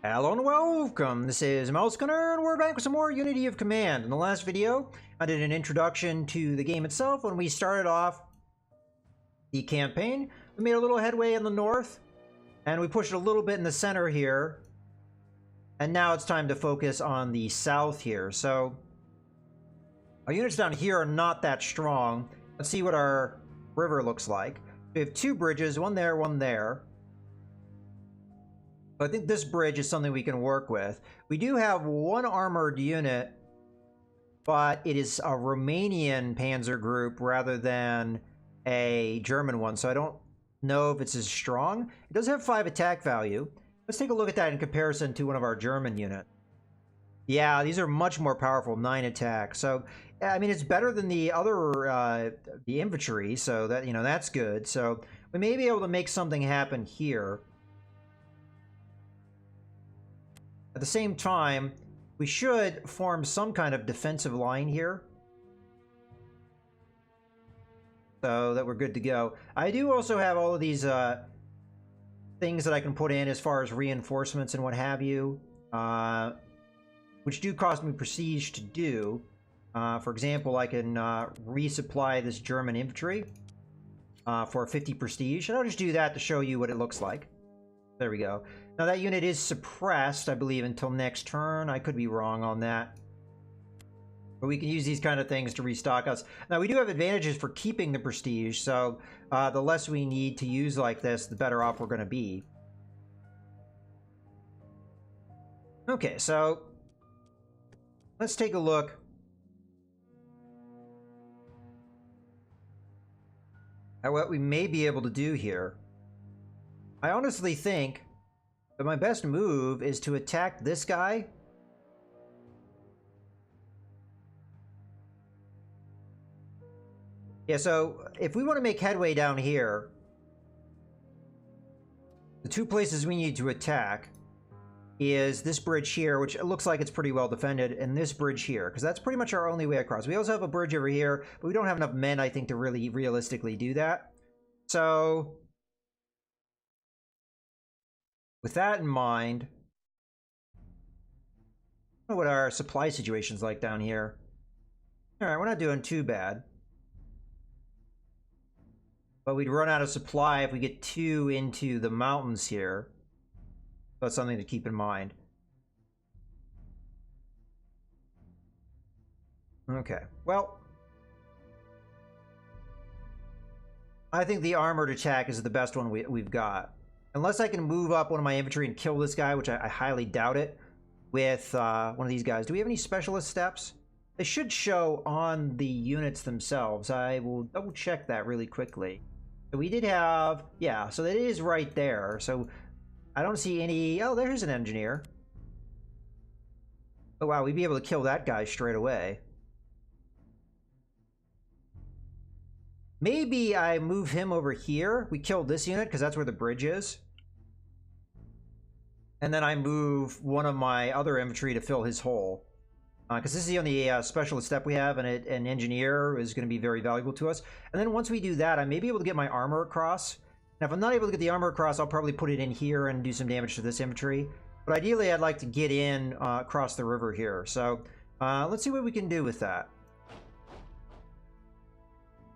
Hello and welcome, this is Mousegunner, and we're back with some more Unity of Command. In the last video, I did an introduction to the game itself. When we started off the campaign, we made a little headway in the north, and we pushed a little bit in the center here. And now it's time to focus on the south here. So, our units down here are not that strong. Let's see what our river looks like. We have two bridges, one there, one there. I think this bridge is something we can work with. We do have one armored unit, but it is a Romanian panzer group rather than a German one, so I don't know if it's as strong. It does have 5 attack value. Let's take a look at that in comparison to one of our German units. Yeah, these are much more powerful, 9 attack. So, I mean, it's better than the other, the infantry, so that, you know, that's good. So, we may be able to make something happen here. At the same time, we should form some kind of defensive line here, so that we're good to go. I do also have all of these things that I can put in as far as reinforcements and what have you, which do cost me prestige to do. For example, I can resupply this German infantry for 50 prestige, and I'll just do that to show you what it looks like. There we go. Now that unit is suppressed, I believe, until next turn. I could be wrong on that. But we can use these kind of things to restock us. Now, we do have advantages for keeping the prestige, so the less we need to use like this, the better off we're going to be. Okay, so let's take a look at what we may be able to do here. I honestly think that my best move is to attack this guy. Yeah, so if we want to make headway down here, the two places we need to attack is this bridge here, which it looks like it's pretty well defended, and this bridge here, because that's pretty much our only way across. We also have a bridge over here, but we don't have enough men, I think, to really realistically do that. So with that in mind, I don't know what our supply situation's like down here. Alright, we're not doing too bad. But we'd run out of supply if we get too into the mountains here. That's something to keep in mind. Okay, well, I think the armored attack is the best one we've got. Unless I can move up one of my infantry and kill this guy, which I highly doubt it, with one of these guys. Do we have any specialist steps? They should show on the units themselves. I will double check that really quickly. So we did have, yeah, so that is right there. So I don't see any, oh, there's an engineer. Oh wow, we'd be able to kill that guy straight away. Maybe I move him over here. We killed this unit because that's where the bridge is. And then I move one of my other infantry to fill his hole. Because this is the only specialist step we have, and an engineer is going to be very valuable to us. And then once we do that, I may be able to get my armor across. Now, if I'm not able to get the armor across, I'll probably put it in here and do some damage to this infantry. But ideally, I'd like to get in across the river here. So let's see what we can do with that.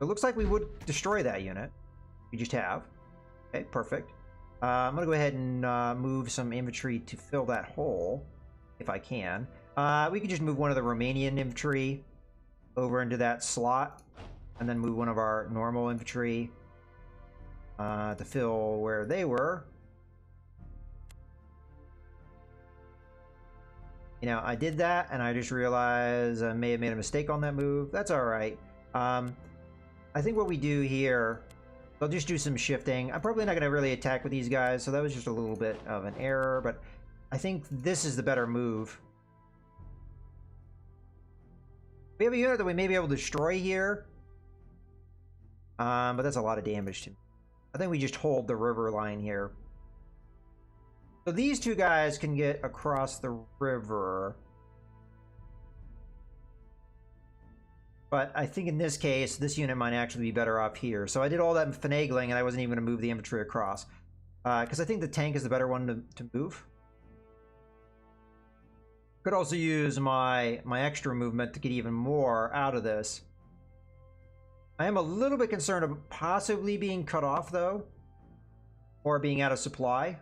It looks like we would destroy that unit. We just have. Okay, perfect. I'm going to go ahead and move some infantry to fill that hole, if I can. We could just move one of the Romanian infantry over into that slot, and then move one of our normal infantry to fill where they were. You know, I did that, and I just realized I may have made a mistake on that move. That's all right. I think what we do here, I'll just do some shifting. I'm probably not going to really attack with these guys, so that was just a little bit of an error, but I think this is the better move. We have a unit that we may be able to destroy here, but that's a lot of damage to me. I think we just hold the river line here. So these two guys can get across the river. But I think in this case, this unit might actually be better off here. So I did all that finagling, and I wasn't even going to move the infantry across. Because I think the tank is the better one to move. Could also use my extra movement to get even more out of this. I am a little bit concerned of possibly being cut off, though, or being out of supply.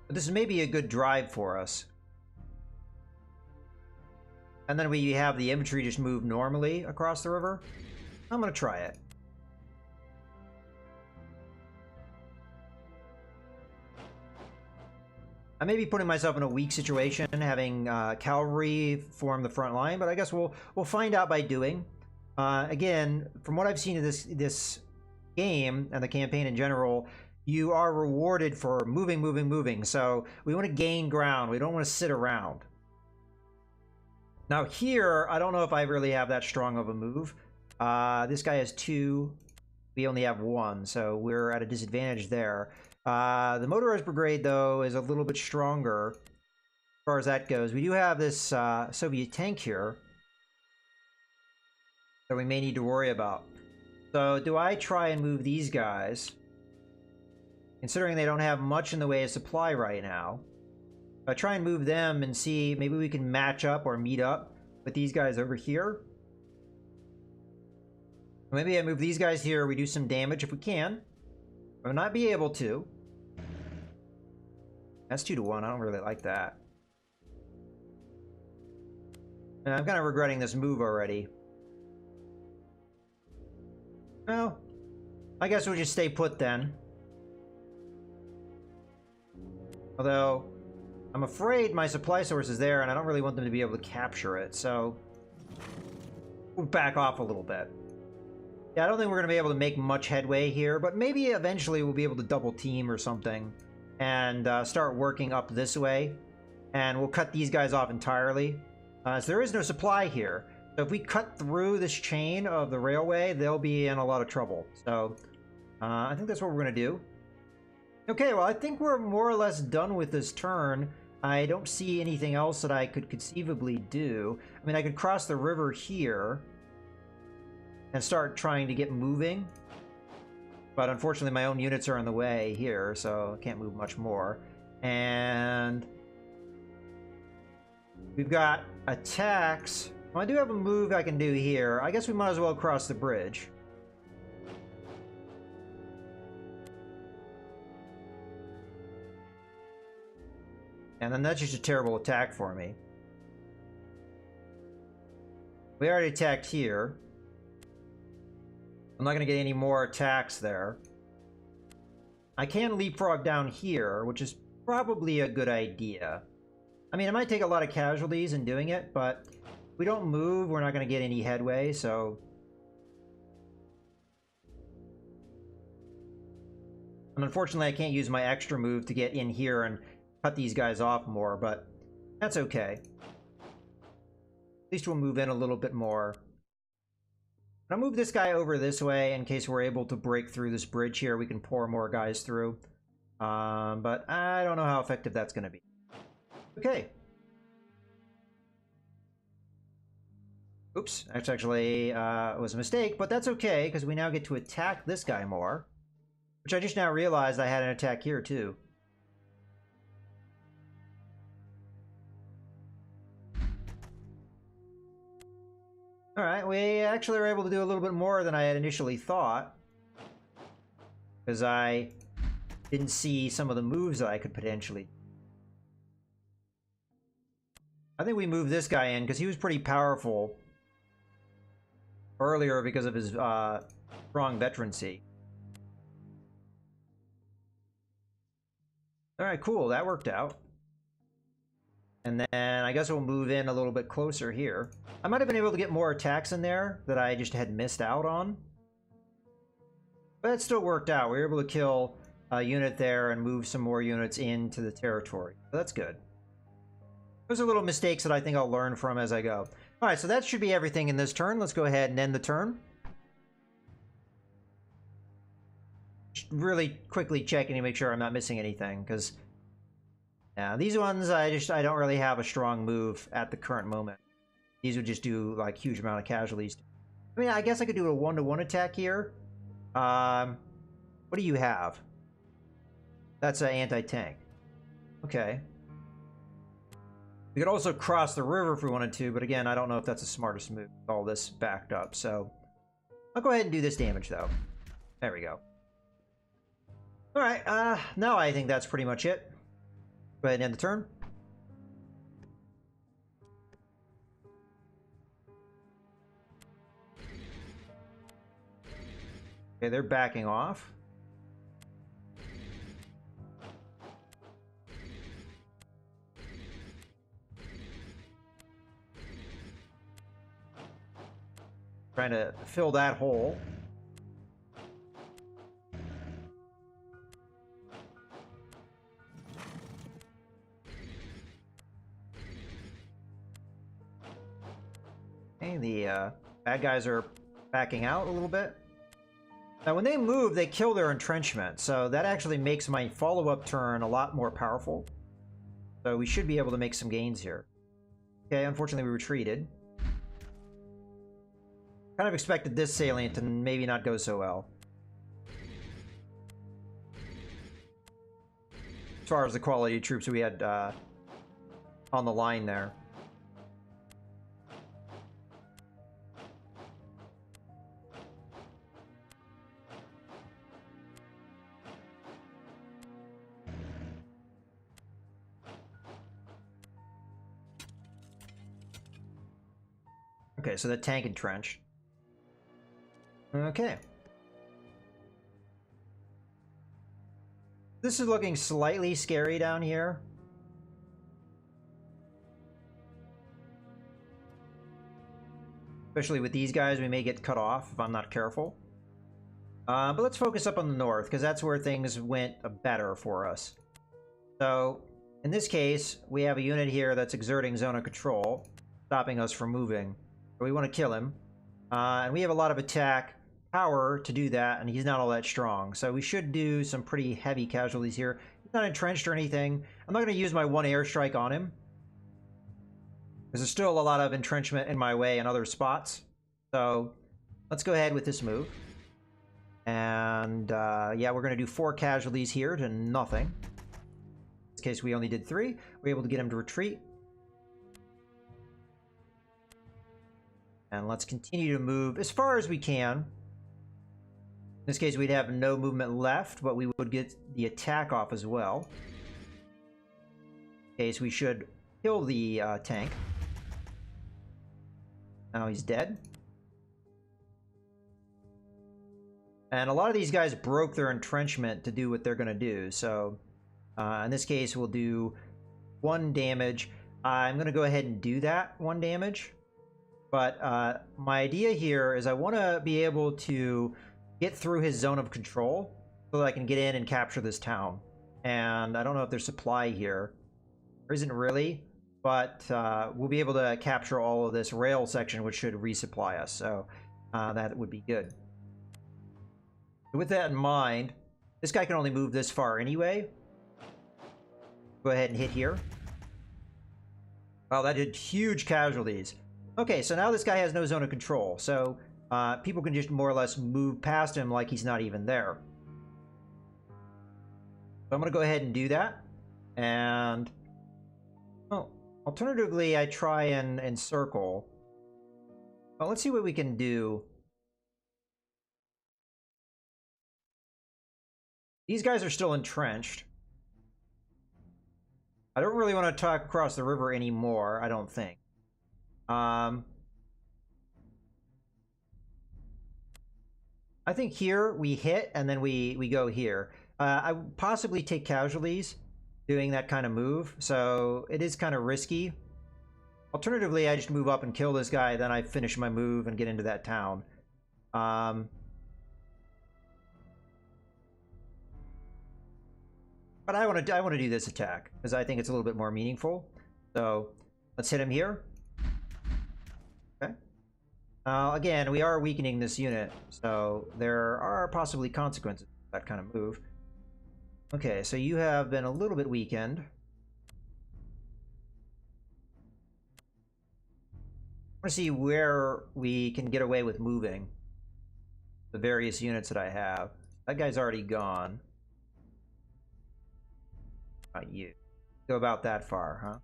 But this may be a good drive for us. And then we have the infantry just move normally across the river. I'm going to try it. I may be putting myself in a weak situation, having cavalry form the front line, but I guess we'll find out by doing. Again, from what I've seen of this game and the campaign in general, you are rewarded for moving. So we want to gain ground. We don't want to sit around. Now here, I don't know if I really have that strong of a move. This guy has 2. We only have 1, so we're at a disadvantage there. The motorized brigade, though, is a little bit stronger as far as that goes. We do have this Soviet tank here that we may need to worry about. So do I try and move these guys? Considering they don't have much in the way of supply right now. I try and move them and see, maybe we can match up or meet up with these guys over here. Maybe I move these guys here, we do some damage if we can. I will not be able to. That's 2-1, I don't really like that. And I'm kind of regretting this move already. Well, I guess we'll just stay put then. Although, I'm afraid my supply source is there and I don't really want them to be able to capture it, so we'll back off a little bit. Yeah, I don't think we're going to be able to make much headway here, but maybe eventually we'll be able to double team or something and start working up this way, and we'll cut these guys off entirely. So there is no supply here. So if we cut through this chain of the railway, they'll be in a lot of trouble. So I think that's what we're going to do. Okay, well, I think we're more or less done with this turn. I don't see anything else that I could conceivably do. I mean, I could cross the river here and start trying to get moving. But unfortunately, my own units are in the way here, so I can't move much more. And we've got attacks. Well, I do have a move I can do here. I guess we might as well cross the bridge. And then that's just a terrible attack for me. We already attacked here. I'm not going to get any more attacks there. I can leapfrog down here, which is probably a good idea. I mean, it might take a lot of casualties in doing it, but if we don't move, we're not going to get any headway, so... And unfortunately, I can't use my extra move to get in here and cut these guys off more, but that's okay. At least we'll move in a little bit more. I'll move this guy over this way in case we're able to break through this bridge here. We can pour more guys through. But I don't know how effective that's going to be. Okay. Oops, that's actually was a mistake, but that's okay, because we now get to attack this guy more. Which I just now realized I had an attack here, too. Alright, we actually were able to do a little bit more than I had initially thought. Because I didn't see some of the moves that I could potentially... I think we moved this guy in because he was pretty powerful earlier because of his strong veterancy. Alright, cool, that worked out. And then I guess we'll move in a little bit closer here. I might have been able to get more attacks in there that I just had missed out on. But it still worked out. We were able to kill a unit there and move some more units into the territory. So that's good. Those are little mistakes that I think I'll learn from as I go. Alright, so that should be everything in this turn. Let's go ahead and end the turn. Just really quickly checking to make sure I'm not missing anything, because... yeah, these ones, I don't really have a strong move at the current moment. These would just do, like, huge amount of casualties. I mean, I guess I could do a 1-to-1 attack here. What do you have? That's an anti-tank. Okay. We could also cross the river if we wanted to, but again, I don't know if that's the smartest move with all this backed up, so... I'll go ahead and do this damage, though. There we go. Alright, now I think that's pretty much it. Go ahead and end the turn. Okay, they're backing off. Trying to fill that hole. Okay, the bad guys are backing out a little bit. Now, when they move, they kill their entrenchment, so that actually makes my follow-up turn a lot more powerful. So we should be able to make some gains here. Okay, unfortunately we retreated. Kind of expected this salient to maybe not go so well. As far as the quality of troops we had on the line there. Okay, so the tank entrenched. Okay. This is looking slightly scary down here. Especially with these guys, we may get cut off if I'm not careful. But let's focus up on the north, because that's where things went better for us. So, in this case, we have a unit here that's exerting zone of control, stopping us from moving. We want to kill him. And we have a lot of attack power to do that, and he's not all that strong. So we should do some pretty heavy casualties here. He's not entrenched or anything. I'm not going to use my one airstrike on him, because there's still a lot of entrenchment in my way in other spots. So let's go ahead with this move. And yeah, we're going to do 4 casualties here to nothing. In this case, we only did 3. We're able to get him to retreat. And let's continue to move as far as we can. In this case, we'd have no movement left, but we would get the attack off as well. In case we should kill the tank. Now he's dead. And a lot of these guys broke their entrenchment to do what they're going to do. So in this case, we'll do 1 damage. I'm going to go ahead and do that 1 damage. But my idea here is I want to be able to get through his zone of control so that I can get in and capture this town. And I don't know if there's supply here. There isn't really, but we'll be able to capture all of this rail section, which should resupply us. So that would be good. With that in mind, this guy can only move this far anyway. Go ahead and hit here. Wow, that did huge casualties. Okay, so now this guy has no zone of control, so people can just more or less move past him like he's not even there. So I'm going to go ahead and do that. And, well, alternatively, I try and encircle. Well, let's see what we can do. These guys are still entrenched. I don't really want to talk across the river anymore, I don't think. I think here we hit and then we go here. I would possibly take casualties doing that kind of move, so it is kind of risky. Alternatively, I just move up and kill this guy, then I finish my move and get into that town. But I want to do this attack because I think it's a little bit more meaningful. So let's hit him here. Okay. Again, we are weakening this unit, so there are possibly consequences to that kind of move. Okay, so you have been a little bit weakened. I want to see where we can get away with moving the various units that I have. That guy's already gone. Not you. Go about that far, huh?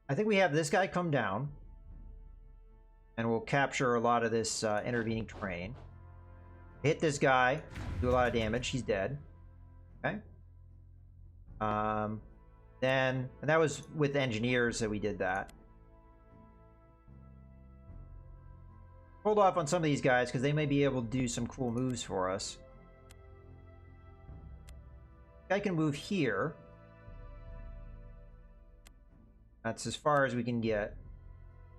I think we have this guy come down. And we'll capture a lot of this intervening terrain. Hit this guy. Do a lot of damage. He's dead. Okay. And that was with engineers that we did that. Hold off on some of these guys because they may be able to do some cool moves for us. I can move here. That's as far as we can get.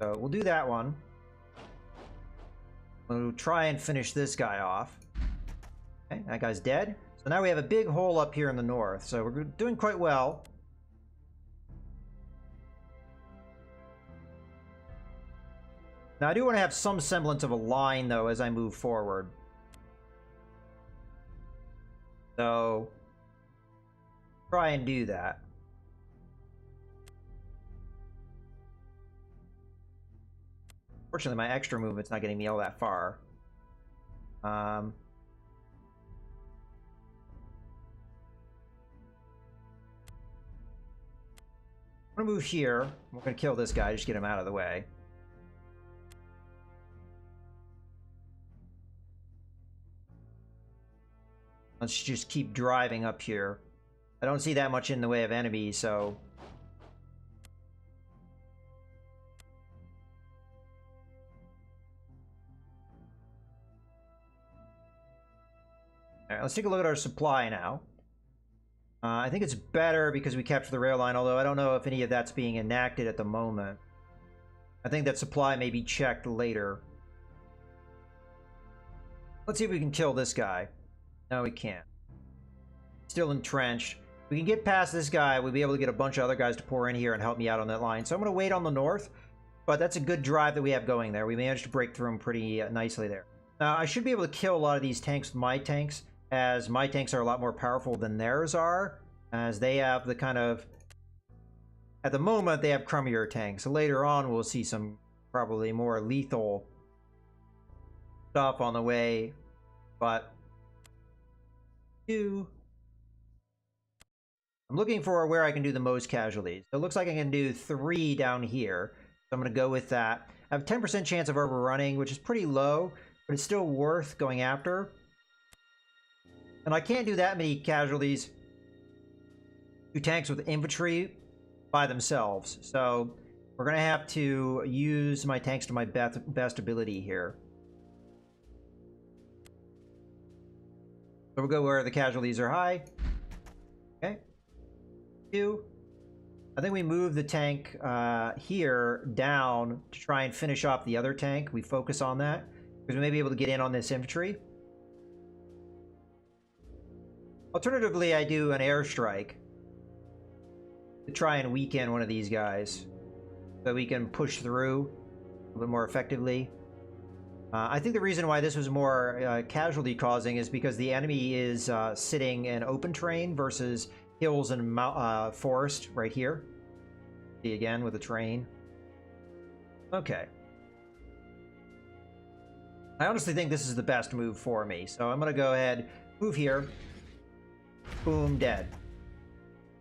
So we'll do that one. We'll try and finish this guy off. Okay, that guy's dead. So now we have a big hole up here in the north. So we're doing quite well. Now I do want to have some semblance of a line though as I move forward. So try and do that. Fortunately, my extra movement's not getting me all that far. I'm gonna move here. We're gonna kill this guy, just get him out of the way. Let's just keep driving up here. I don't see that much in the way of enemies, so... Alright, let's take a look at our supply now. I think it's better because we captured the rail line, although I don't know if any of that's being enacted at the moment. I think that supply may be checked later. Let's see if we can kill this guy. No, we can't. Still entrenched. If we can get past this guy, we'll be able to get a bunch of other guys to pour in here and help me out on that line. So I'm going to wait on the north, but that's a good drive that we have going there. We managed to break through them pretty nicely there. Now, I should be able to kill a lot of these tanks with my tanks, as my tanks are a lot more powerful than theirs are, as they have the kind of... At the moment, they have crummier tanks. So later on, we'll see some probably more lethal stuff on the way, but... I'm looking for where I can do the most casualties. It looks like I can do 3 down here, so I'm going to go with that. I have a 10% chance of overrunning, which is pretty low, but it's still worth going after. And I can't do that many casualties to tanks with infantry by themselves, so we're going to have to use my tanks to my best ability here. So we'll go where the casualties are high. Okay. 2. I think we move the tank here down to try and finish off the other tank. We focus on that because we may be able to get in on this infantry. Alternatively, I do an airstrike to try and weaken one of these guys so we can push through a little bit more effectively. I think the reason why this was more casualty causing is because the enemy is sitting in open terrain versus hills and forest right here. See again with the terrain. Okay. I honestly think this is the best move for me, so I'm going to go ahead, move here. Boom, dead.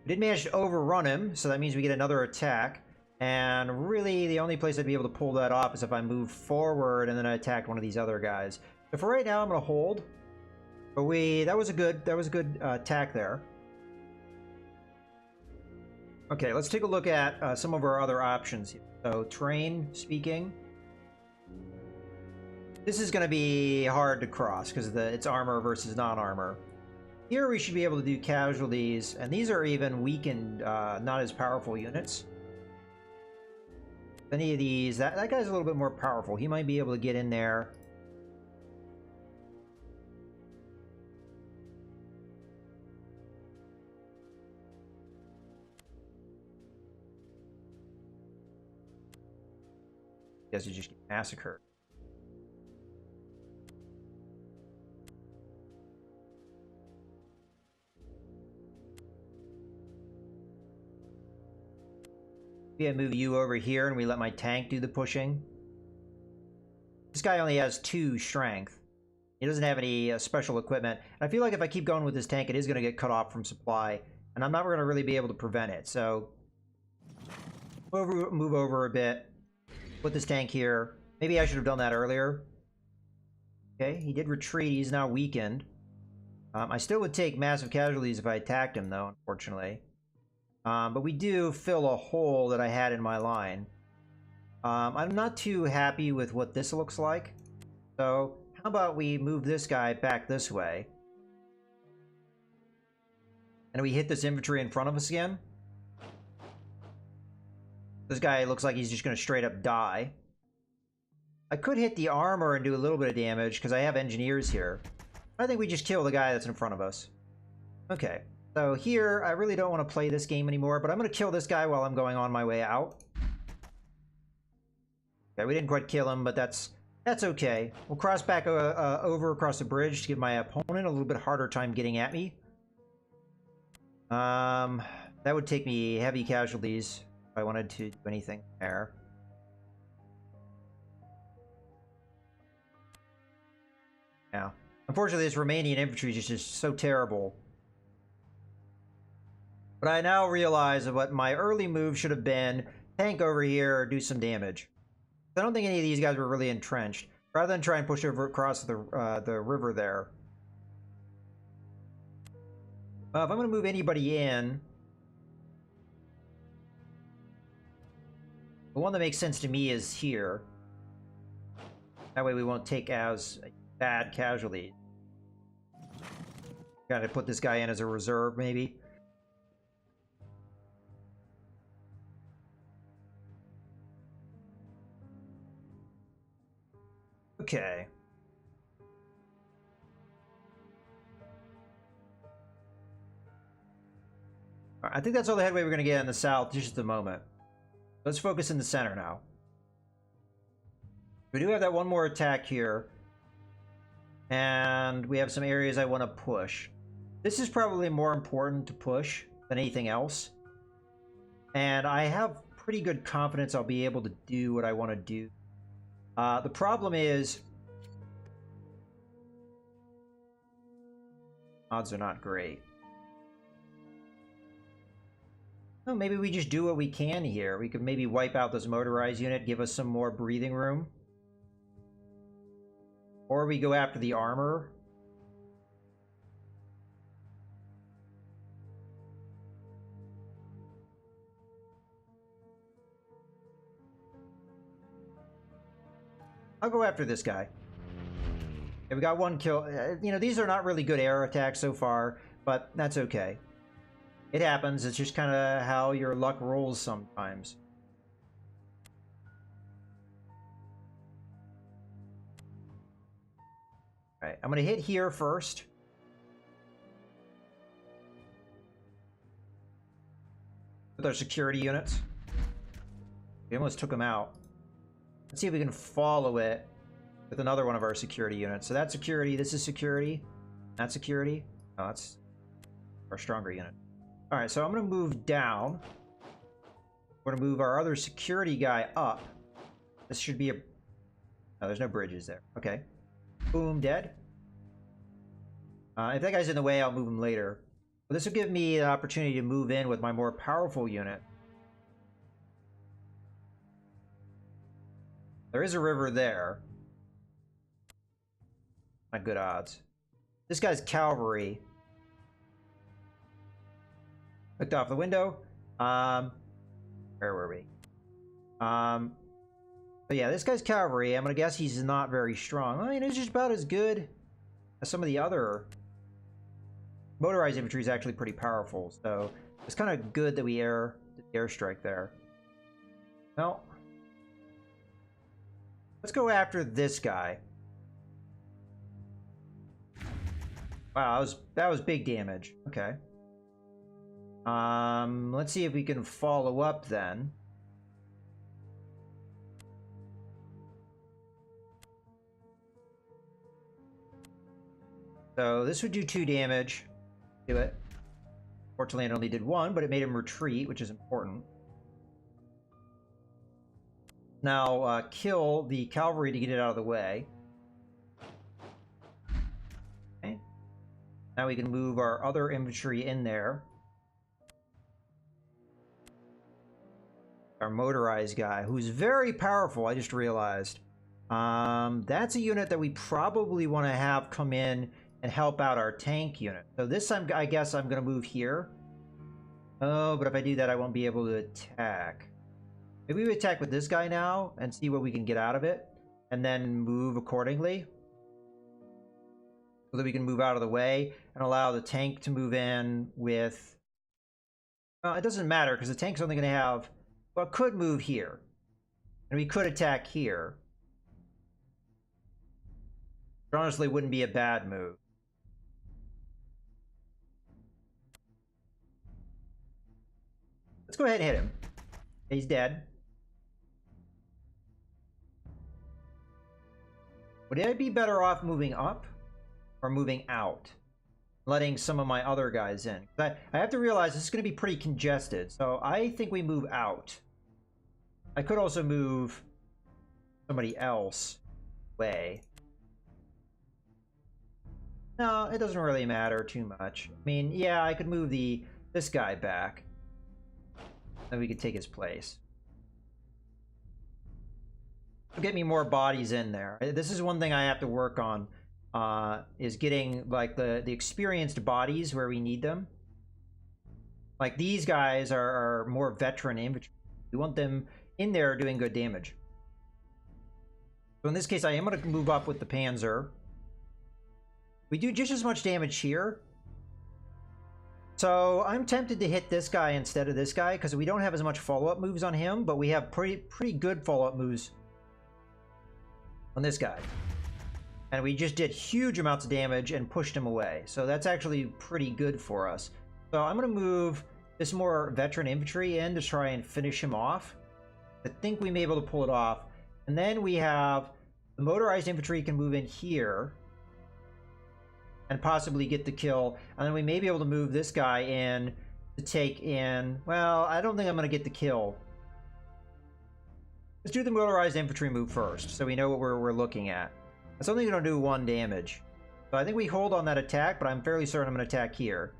We did manage to overrun him, so that means we get another attack. And really, the only place I'd be able to pull that off is if I move forward and then I attacked one of these other guys. So for right now, I'm going to hold. But that was a good attack there. Okay, let's take a look at some of our other options here. So terrain speaking, this is going to be hard to cross because it's armor versus non-armor. Here we should be able to do casualties, and these are even weakened, not as powerful units. Any of these, that guy's a little bit more powerful. He might be able to get in there. Guess you just get massacred. Maybe I move you over here and we let my tank do the pushing. This guy only has 2 strength. He doesn't have any special equipment. And I feel like if I keep going with this tank, it is going to get cut off from supply. And I'm not going to really be able to prevent it. So move over a bit. Put this tank here. Maybe I should have done that earlier. Okay, he did retreat. He's now weakened. I still would take massive casualties if I attacked him, though, unfortunately. But we do fill a hole that I had in my line. I'm not too happy with what this looks like. So how about we move this guy back this way? And we hit this infantry in front of us again. This guy looks like he's just going to straight up die. I could hit the armor and do a little bit of damage because I have engineers here. I think we just kill the guy that's in front of us. Okay, so here I really don't want to play this game anymore, but I'm going to kill this guy while I'm going on my way out. Okay, we didn't quite kill him, but that's okay. We'll cross back over across the bridge to give my opponent a little bit harder time getting at me. That would take me heavy casualties if I wanted to do anything there. Yeah. Unfortunately, this Romanian infantry is just so terrible. But I now realize what my early move should have been. Tank over here, do some damage. I don't think any of these guys were really entrenched. Rather than try and push over across the river there. If I'm going to move anybody in, the one that makes sense to me is here. That way we won't take as bad casualties. Gotta put this guy in as a reserve, maybe. Okay. I think that's all the headway we're going to get in the south just at the moment. Let's focus in the center now. We do have that one more attack here. And we have some areas I want to push. This is probably more important to push than anything else. And I have pretty good confidence I'll be able to do what I want to do. The problem is odds are not great. Well, maybe we just do what we can here. We could maybe wipe out this motorized unit, give us some more breathing room. Or we go after the armor. I'll go after this guy. Okay, we got one kill. You know, these are not really good air attacks so far, but that's okay. It happens. It's just kind of how your luck rolls sometimes. Alright, I'm going to hit here first. With our security units. We almost took them out. Let's see if we can follow it with another one of our security units. So that's security, this is security, that's security. Oh, that's our stronger unit. Alright, so I'm going to move down. We're going to move our other security guy up. This should be a... No, there's no bridges there. Okay. Boom, dead. If that guy's in the way, I'll move him later. But this will give me an opportunity to move in with my more powerful unit. There is a river there. Not good odds. This guy's cavalry. Looked off the window. Where were we? But yeah, this guy's cavalry. I'm gonna guess he's not very strong. I mean, it's just about as good as some of the other. Motorized infantry is actually pretty powerful, so it's kind of good that we airstrike there. Well, let's go after this guy. Wow, that was big damage. Okay. Let's see if we can follow up then. So this would do 2 damage to it. Fortunately, it only did 1, but it made him retreat, which is important. Now, kill the cavalry to get it out of the way. Now we can move our other infantry in there. Our motorized guy, who's very powerful, I just realized. That's a unit that we probably want to have come in and help out our tank unit. So this time, I guess I'm going to move here. Oh, but if I do that, I won't be able to attack. Maybe we attack with this guy now and see what we can get out of it, and then move accordingly. So that we can move out of the way and allow the tank to move in with... Well, it doesn't matter, because the tank's only going to have... Well, it could move here. And we could attack here. It honestly wouldn't be a bad move. Let's go ahead and hit him. He's dead. Would I be better off moving up or moving out? Letting some of my other guys in. I have to realize this is going to be pretty congested, so I think we move out. I could also move somebody else away. No, it doesn't really matter too much. I mean, yeah, I could move this guy back. Then we could take his place. Get me more bodies in there. This is one thing I have to work on, is getting like the experienced bodies where we need them. Like these guys are more veteran infantry. We want them in there doing good damage. So in this case, I am going to move up with the Panzer. We do just as much damage here. So I'm tempted to hit this guy instead of this guy because we don't have as much follow-up moves on him, but we have pretty good follow-up moves on this guy. And we just did huge amounts of damage and pushed him away. So that's actually pretty good for us. So I'm going to move this more veteran infantry in to try and finish him off. I think we may be able to pull it off. And then we have the motorized infantry can move in here and possibly get the kill. And then we may be able to move this guy in to take in... Well, I don't think I'm going to get the kill. Let's do the motorized infantry move first, so we know what we're looking at. It's only going to do 1 damage. So I think we hold on that attack, but I'm fairly certain I'm going to attack here.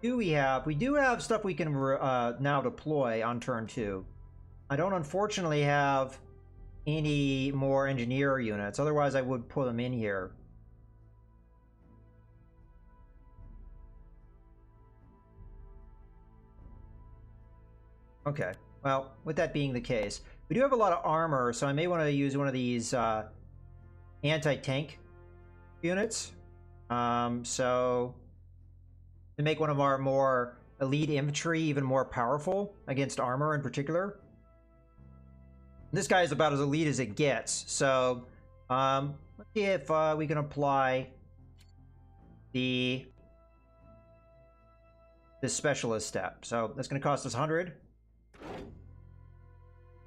We do have stuff we can now deploy on turn 2. I don't unfortunately have any more engineer units. Otherwise, I would put them in here. Okay. Well, with that being the case, we do have a lot of armor, so I may want to use one of these anti-tank units. So to make one of our more elite infantry even more powerful against armor in particular. This guy is about as elite as it gets, so let's see if we can apply this specialist step. So that's going to cost us 100.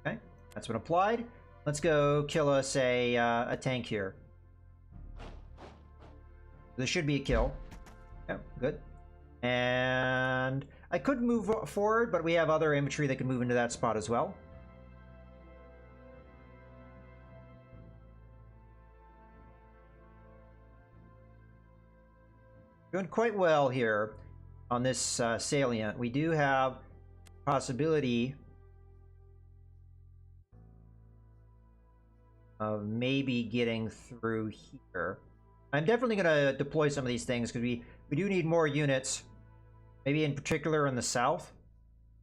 Okay, that's been applied. Let's go kill us a tank here. This should be a kill. Yeah, good. And I could move forward, but we have other infantry that can move into that spot as well. Doing quite well here on this salient. We do have possibility of maybe getting through here. I'm definitely going to deploy some of these things because we do need more units, maybe in particular in the south.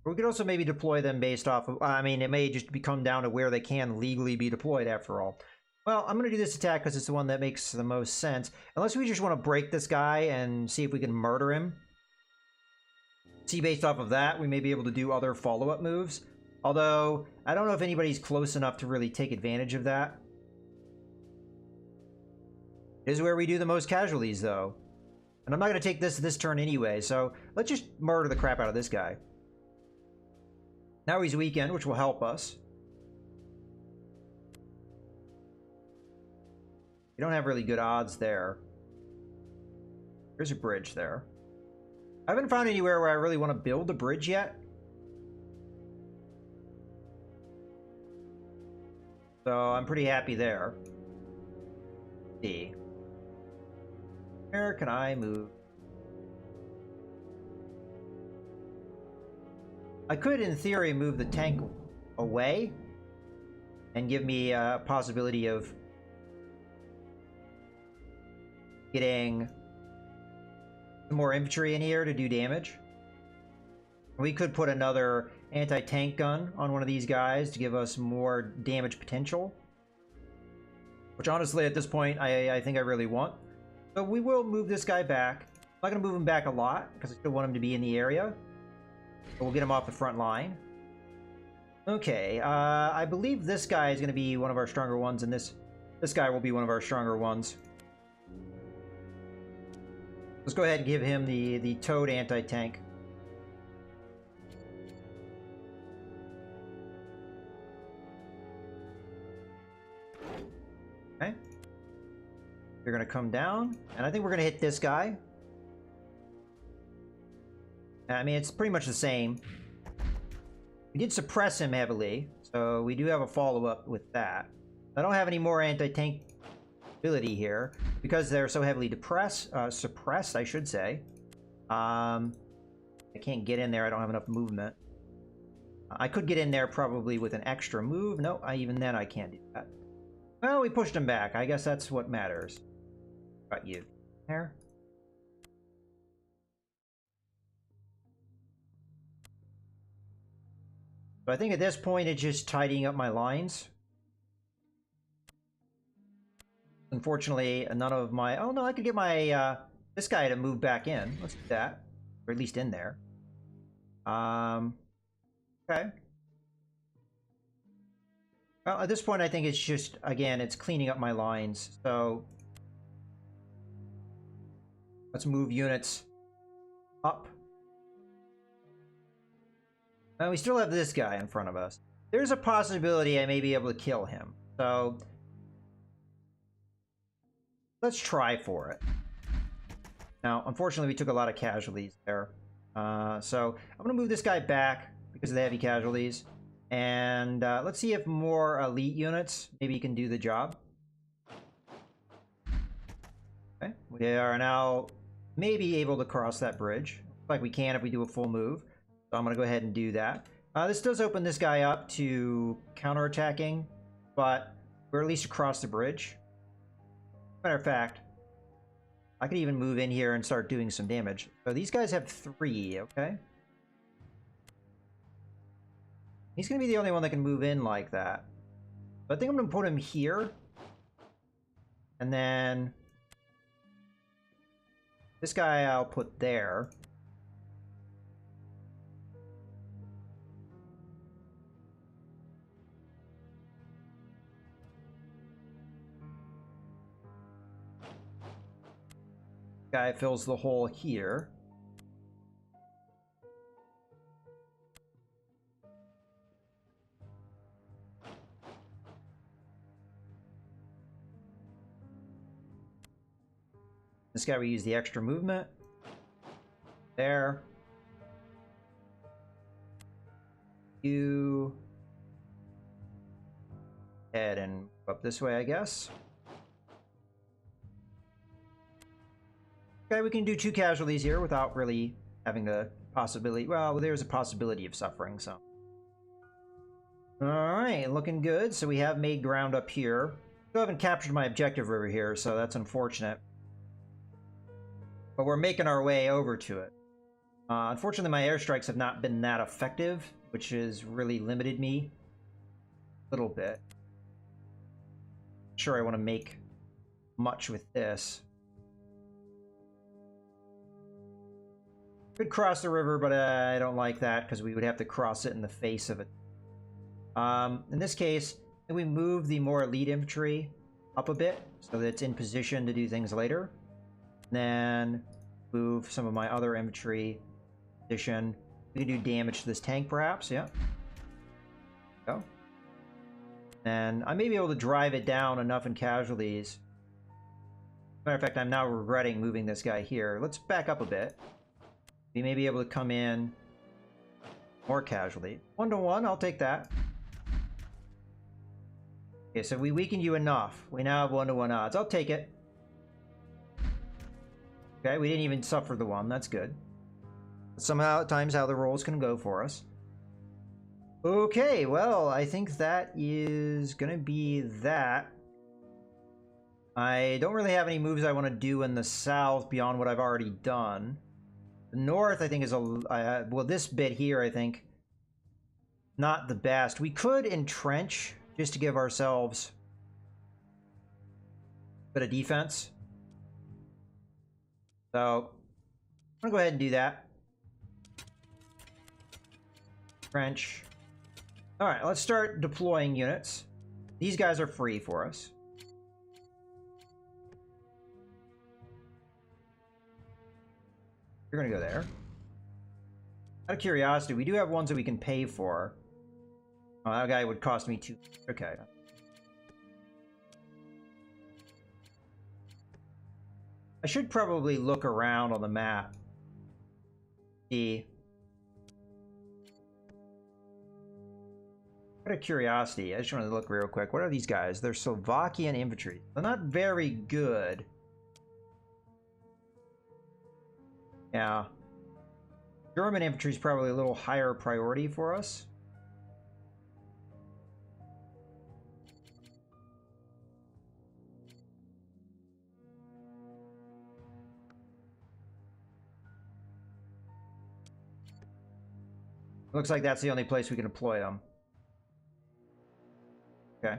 We could also maybe deploy them based off of, I mean, it may just come down to where they can legally be deployed after all. Well, I'm going to do this attack because it's the one that makes the most sense. Unless we just want to break this guy and see if we can murder him. See, based off of that, we may be able to do other follow-up moves. Although, I don't know if anybody's close enough to really take advantage of that. This is where we do the most casualties, though. And I'm not going to take this turn anyway, so let's just murder the crap out of this guy. Now he's weakened, which will help us. We don't have really good odds there. There's a bridge there. I haven't found anywhere where I really want to build a bridge yet. So I'm pretty happy there. Let's see. Where can I move? I could, in theory, move the tank away and give me a possibility of getting some more infantry in here to do damage. We could put another anti-tank gun on one of these guys to give us more damage potential. Which honestly, at this point, I think I really want. So we will move this guy back. I'm not going to move him back a lot, because I still want him to be in the area. But we'll get him off the front line. Okay, I believe this guy is going to be one of our stronger ones, and this guy will be one of our stronger ones. Let's go ahead and give him the towed anti-tank. Okay. They're going to come down, and I think we're going to hit this guy. I mean, it's pretty much the same. We did suppress him heavily, so we do have a follow-up with that. I don't have any more anti-tank ability here, because they're so heavily suppressed, I should say. I can't get in there, I don't have enough movement. I could get in there probably with an extra move. No, even then I can't do that. Well, we pushed him back. I guess that's what matters. Got you. There. So I think at this point it's just tidying up my lines. Unfortunately, none of my... Oh no, I could get my this guy to move back in. Let's do that. Or at least in there. Okay. Well, at this point I think it's just, again, it's cleaning up my lines. So let's move units up. Now we still have this guy in front of us. There's a possibility I may be able to kill him. So let's try for it. Now, unfortunately, we took a lot of casualties there. So I'm going to move this guy back because of the heavy casualties. And let's see if more elite units maybe can do the job. Okay, we are now maybe able to cross that bridge. Looks like we can if we do a full move. So I'm going to go ahead and do that. This does open this guy up to counterattacking, but we're at least across the bridge. Matter of fact, I could even move in here and start doing some damage. So these guys have 3, okay? He's going to be the only one that can move in like that. So I think I'm going to put him here. And then this guy I'll put there. Guy fills the hole here. This guy, we use the extra movement. There. You head and up this way, I guess. Okay, we can do 2 casualties here without really having a possibility. Well, there's a possibility of suffering, so. Alright, looking good. So we have made ground up here. Still haven't captured my objective over here, so that's unfortunate. But we're making our way over to it. Unfortunately, my airstrikes have not been that effective, which has really limited me a little bit. Sure, I want to make much with this. Could cross the river, but I don't like that because we would have to cross it in the face of it. In this case, we move the more elite infantry up a bit so that it's in position to do things later. Then move some of my other infantry position. We can do damage to this tank, perhaps. Yeah. Go. And I may be able to drive it down enough in casualties. Matter of fact, I'm now regretting moving this guy here. Let's back up a bit. We may be able to come in more casualty. 1-to-1, I'll take that. Okay, so we weakened you enough. We now have 1-to-1 odds. I'll take it. Okay, we didn't even suffer the one. That's good. Sometimes how the rolls can go for us. Okay, well, I think that is gonna be that. I don't really have any moves I want to do in the south beyond what I've already done. The north, I think, is well, this bit here, I think, not the best. We could entrench just to give ourselves a bit of defense. So, I'm gonna go ahead and do that. Trench. All right, let's start deploying units. These guys are free for us. You're gonna go there. Out of curiosity, we do have ones that we can pay for. Oh, that guy would cost me 2. Okay. I should probably look around on the map. See. Out of curiosity, I just want to look real quick. What are these guys? They're Slovakian infantry. They're not very good. Yeah. German infantry is probably a little higher priority for us. Looks like that's the only place we can deploy them. Okay.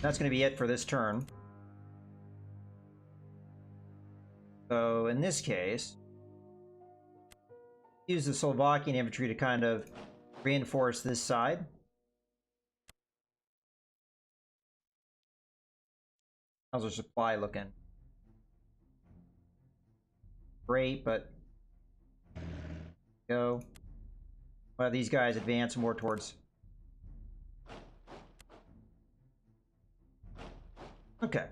That's going to be it for this turn. So in this case, use the Slovakian infantry to kind of reinforce this side. How's our supply looking? Great, but go. Well, these guys advance more towards. Okay. I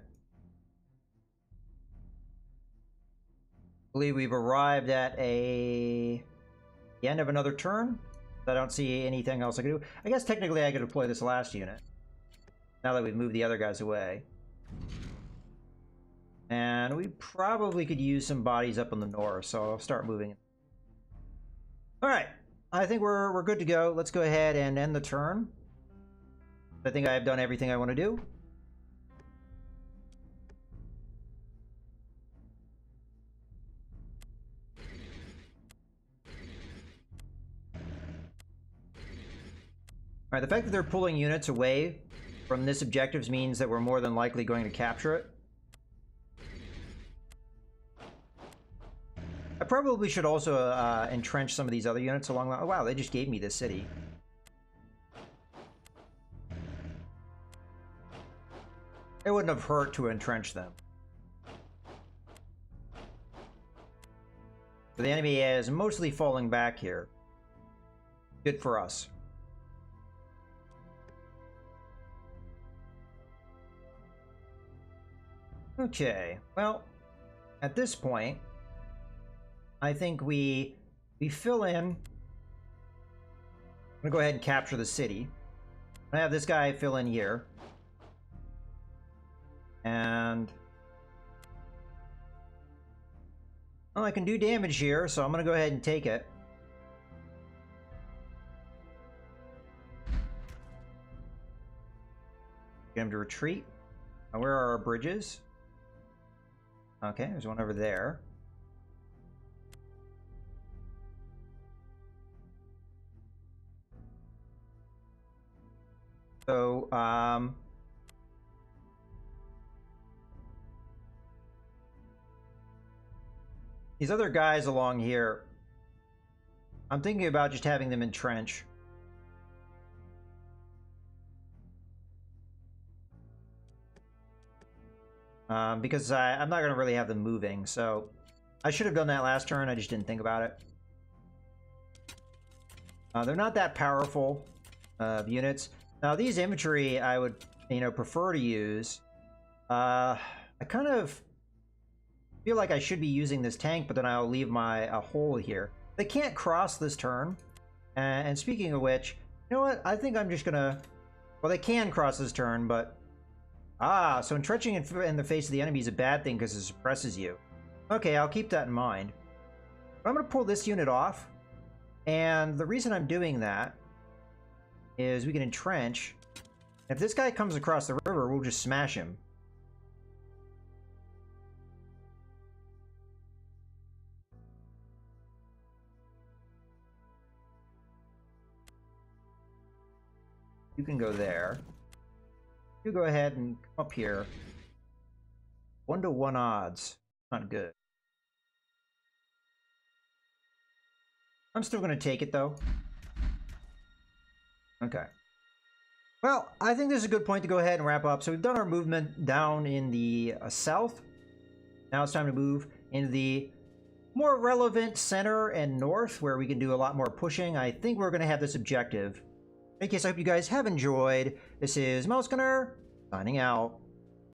believe we've arrived at the end of another turn. I don't see anything else I can do. I guess technically I could deploy this last unit. Now that we've moved the other guys away. And we probably could use some bodies up in the north, so I'll start moving. Alright. I think we're good to go. Let's go ahead and end the turn. I think I've done everything I want to do. Alright, the fact that they're pulling units away from this objective means that we're more than likely going to capture it. I probably should also entrench some of these other units along the... Oh wow, they just gave me this city. It wouldn't have hurt to entrench them. So the enemy is mostly falling back here. Good for us. Okay, well, at this point, I think we fill in. I'm gonna go ahead and capture the city. I have this guy fill in here. And well, I can do damage here, so I'm gonna go ahead and take it. Get him to retreat. Now, where are our bridges? Okay, there's one over there. So, these other guys along here, I'm thinking about just having them entrench. Because I'm not going to really have them moving, so I should have done that last turn, I just didn't think about it. They're not that powerful units. Now these infantry I would, prefer to use. I kind of feel like I should be using this tank, but then I'll leave a hole here. They can't cross this turn, And speaking of which, you know what? I think I'm just gonna... Well, they can cross this turn, but... Ah, so entrenching in the face of the enemy is a bad thing because it suppresses you. Okay, I'll keep that in mind. But I'm gonna pull this unit off. And the reason I'm doing that is we can entrench. If this guy comes across the river, we'll just smash him. You can go there. You go ahead and come up here. 1-to-1 odds. Not good. I'm still going to take it, though. Okay. Well, I think this is a good point to go ahead and wrap up. So we've done our movement down in the south. Now it's time to move into the more relevant center and north, where we can do a lot more pushing. I think we're going to have this objective. In any case, I hope you guys have enjoyed. This is Mouse Gunner, signing out.